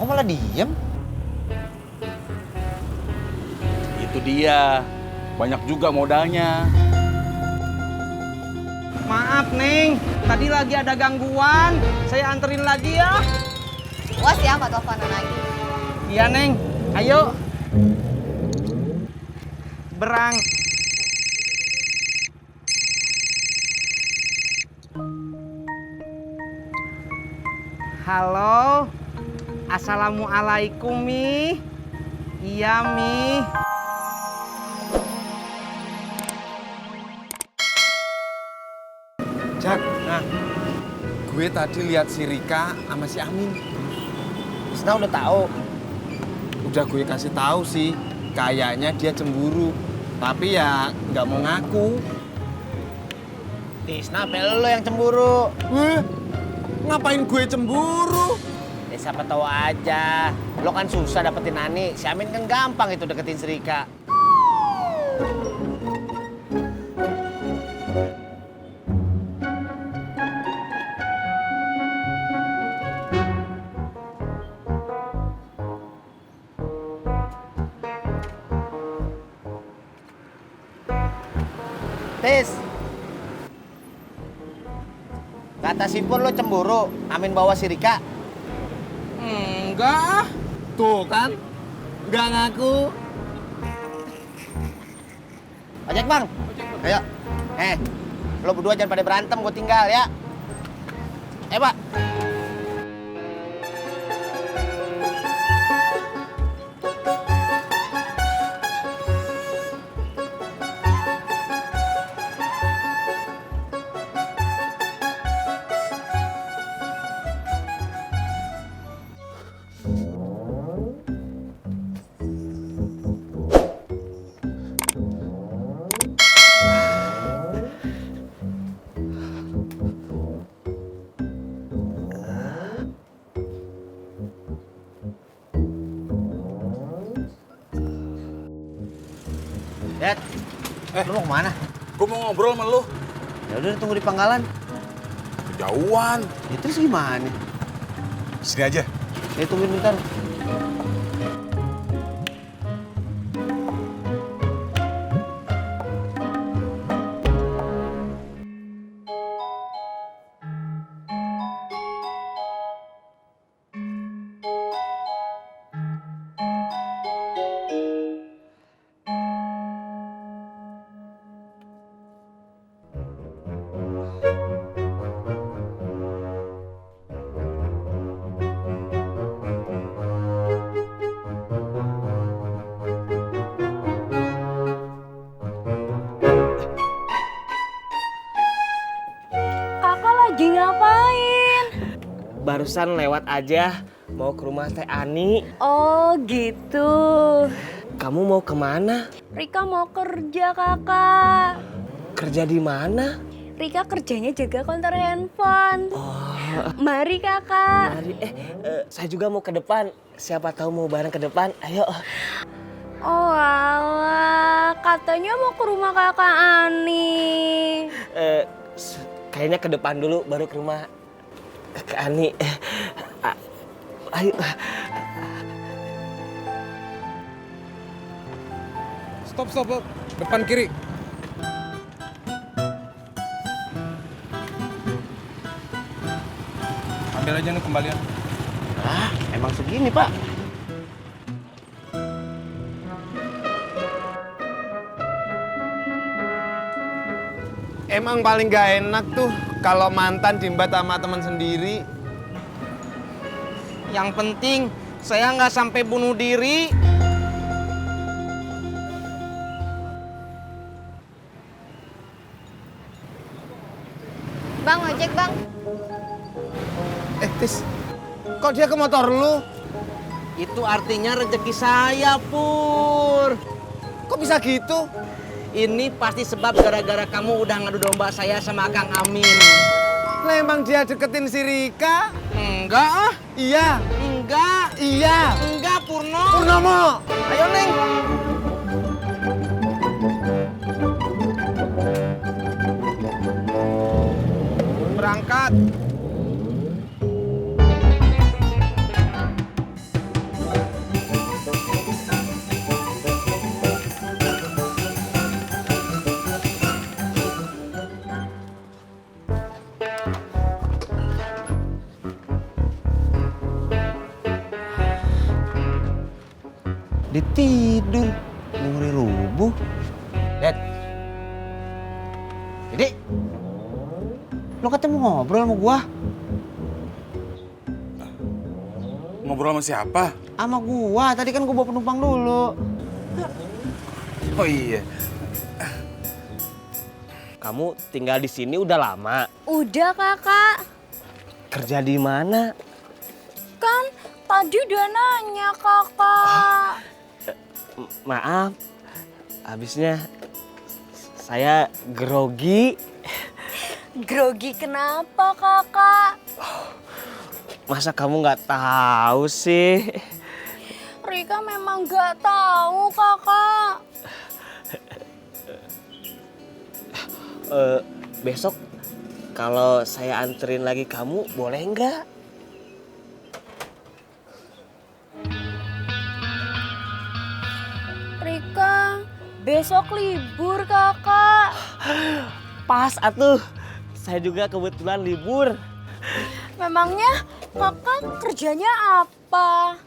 malah diem? Itu dia. Banyak juga modalnya. Maaf, Neng. Tadi lagi ada gangguan. Saya anterin lagi ya. Was ya, nggak teleponan lagi. Iya, Neng. Ayo. Berang. Halo. Assalamualaikum, Mi. Iya, Mi. Jak, Nah, gue tadi lihat si Rika sama si Amin. Tisna udah tahu. Udah gue kasih tahu sih, kayaknya dia cemburu. Tapi ya nggak mau ngaku. Tisna, apa lo yang cemburu? Ngapain gue cemburu? Ya siapa tahu aja. Lo kan susah dapetin Ani. Si Amin kan gampang itu deketin si Rika. Tis, kata si Pur lo cemburu, Amin bawa si Rika. enggak. Tuh kan, nggak ngaku. Ojek bang, ayo. Lo berdua jangan pada berantem, gue tinggal ya. Pak. Dad, lu mau kemana? Gue mau ngobrol sama lu. Ya udah tunggu di pangkalan. Jauhan. Ya terus gimana? Sini aja. Ya tungguin bentar. Kakak lagi ngapain? Barusan lewat aja, mau ke rumah Teh Ani. Oh gitu. Kamu mau kemana? Rika mau kerja, kakak. Kerja di mana? Rika kerjanya jaga konter handphone. Mari kakak. Mari, saya juga mau ke depan. Siapa tahu mau bareng ke depan. Ayo. Oh alah, katanya mau ke rumah kakak Ani. Kayaknya ke depan dulu, baru ke rumah ke Ani. Ayo. Stop. Depan kiri. Ambil aja nih kembalian. Ah, emang segini, Pak. Emang paling gak enak tuh kalau mantan diembat sama teman sendiri. Yang penting saya nggak sampai bunuh diri. Bang, ojek bang. Tis, kok dia ke motor lu? Itu artinya rezeki saya, Pur. Kok bisa gitu? Ini pasti sebab gara-gara kamu udah ngadu domba saya sama Kang Amin. Lah emang dia deketin si Rika? Enggak ah. Iya. Enggak. Iya. Enggak, Purno. Purnomo. Ayo, Neng. Berangkat. Dia tidur. Memori rubuh. Dad. Dede. Lo katanya mau ngobrol sama gua? Ngobrol sama siapa? Sama gua. Tadi kan gua bawa penumpang dulu. Oh iya. Kamu tinggal di sini udah lama. Udah kakak. Kerja di mana? Kan tadi udah nanya kakak. Maaf, habisnya saya grogi. Grogi kenapa kakak? Masa kamu nggak tahu sih? Rika memang nggak tahu kakak. Besok kalau saya anterin lagi kamu, boleh nggak? Rika, besok libur kakak. Pas atuh, saya juga kebetulan libur. Memangnya kakak kerjanya apa?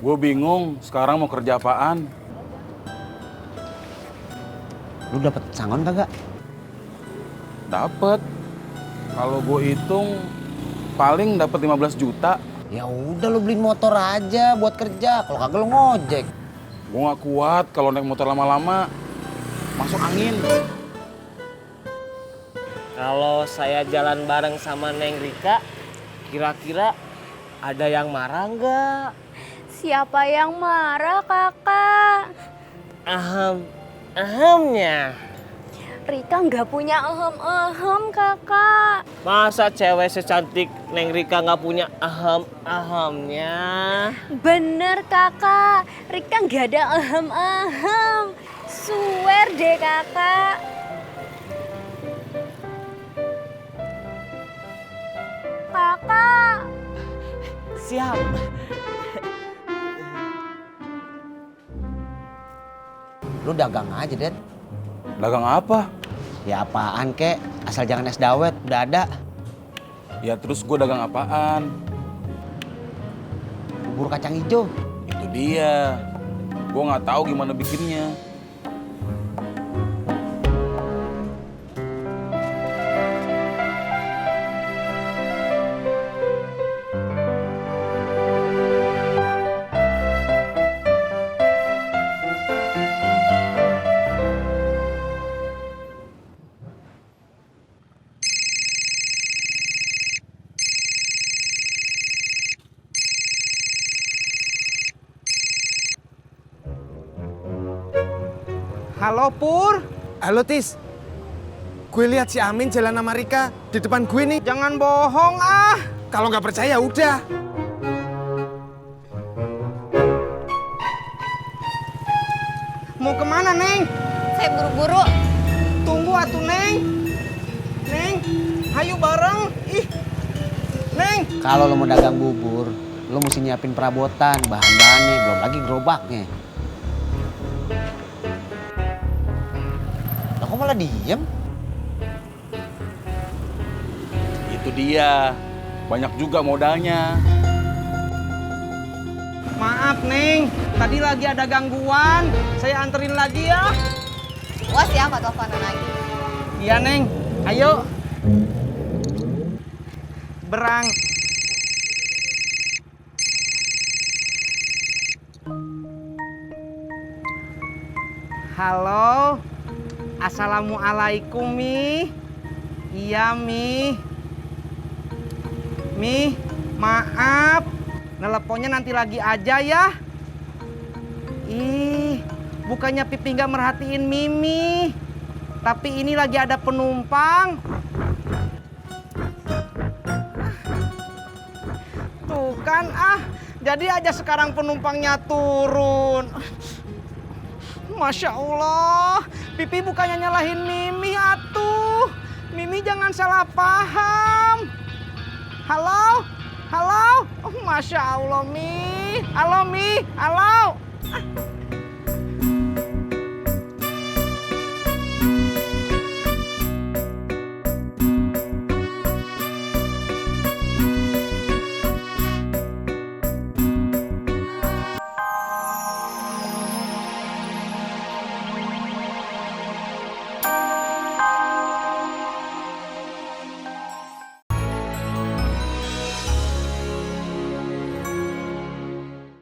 Gue bingung sekarang mau kerja apaan. Lu dapet sangon kagak? Dapet. Kalau gue hitung paling dapat 15 juta. Ya udah lu beliin motor aja buat kerja. Kalau kagak lu ngojek. Gue gak kuat kalau naik motor lama-lama. Masuk angin. Kalau saya jalan bareng sama Neng Rika, kira-kira ada yang marah nggak? Siapa yang marah kakak? Ahamnya. Rika nggak punya ahem kakak. Masa cewek secantik Neng Rika nggak punya ahamnya? Bener kakak, Rika nggak ada ahem. Swear deh kakak. Kakak. Siap. Lu dagang aja, Dad. Dagang apa? Ya apaan kek, asal jangan es dawet, udah ada. Ya terus gue dagang apaan? Bubur kacang hijau. Itu dia. Gue nggak tahu gimana bikinnya. Halo Pur. Halo Tis. Gue lihat si Amin jalan sama Rika di depan gue nih. Jangan bohong ah. Kalau nggak percaya udah. Mau kemana Neng? Saya buru-buru. Tunggu atuh Neng. Neng, ayo bareng. Ih, Neng. Kalau lu mau dagang bubur, lu mesti nyiapin perabotan, bahan-bahannya, belum lagi gerobaknya. Lah kok malah diem? Itu dia. Banyak juga modalnya. Maaf Neng, tadi lagi ada gangguan. Saya anterin lagi ya. Wah siapa teleponan lagi? Iya Neng, ayo. Berang. Halo. Assalamualaikum Mi. Iya Mi. Mi, maaf. Nelponnya nanti lagi aja ya. Ih, bukannya Pipi nggak merhatiin Mimi. Tapi ini lagi ada penumpang. Tuh kan jadi aja sekarang penumpangnya turun. Masya Allah, Pipi bukannya nyalahin Mimi atuh. Mimi jangan salah paham. Halo? Halo? Oh, Masya Allah Mi. Halo Mi, halo.